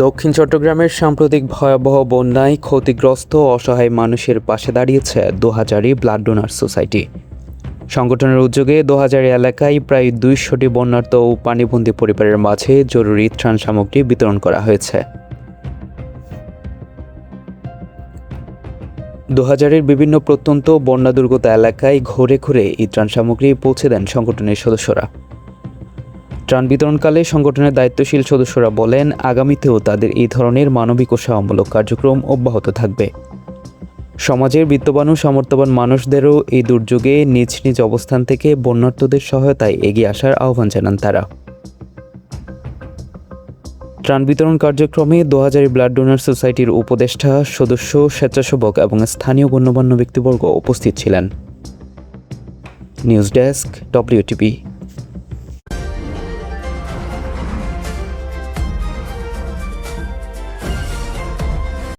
দক্ষিণ চট্টগ্রামের সাম্প্রতিক ভয়াবহ বন্যায় ক্ষতিগ্রস্ত অসহায় মানুষের পাশে দাঁড়িয়েছে দোহাজারী ব্লাড ডোনার সোসাইটি। সংগঠনের উদ্যোগে দোহাজারী এলাকায় প্রায় 200টি বন্যার্ত ও পানিবন্দী পরিবারের মাঝে জরুরি ত্রাণ সামগ্রী বিতরণ করা হয়েছে। দোহাজারীর বিভিন্ন প্রত্যন্ত বন্যা দুর্গত এলাকায় ঘুরে ঘুরে এই ত্রাণ সামগ্রী পৌঁছে দেন সংগঠনের সদস্যরা। ত্রাণ বিতরণকালে সংগঠনের দায়িত্বশীল সদস্যরা বলেন, আগামীতেও তাদের এই ধরনের মানবিক ও সেবামূলক কার্যক্রম অব্যাহত থাকবে। সমাজের বিত্তবান ও সামর্থ্যবান মানুষদেরও এই দুর্যোগে নিজ নিজ অবস্থান থেকে বন্যার্তদের সহায়তায় এগিয়ে আসার আহ্বান জানান তারা। ত্রাণ বিতরণ কার্যক্রমে দোহাজারী ব্লাড ডোনার সোসাইটির উপদেষ্টা, সদস্য, স্বেচ্ছাসেবক এবং স্থানীয় গণ্যমান্য ব্যক্তিবর্গ উপস্থিত ছিলেন। News desk, WTV।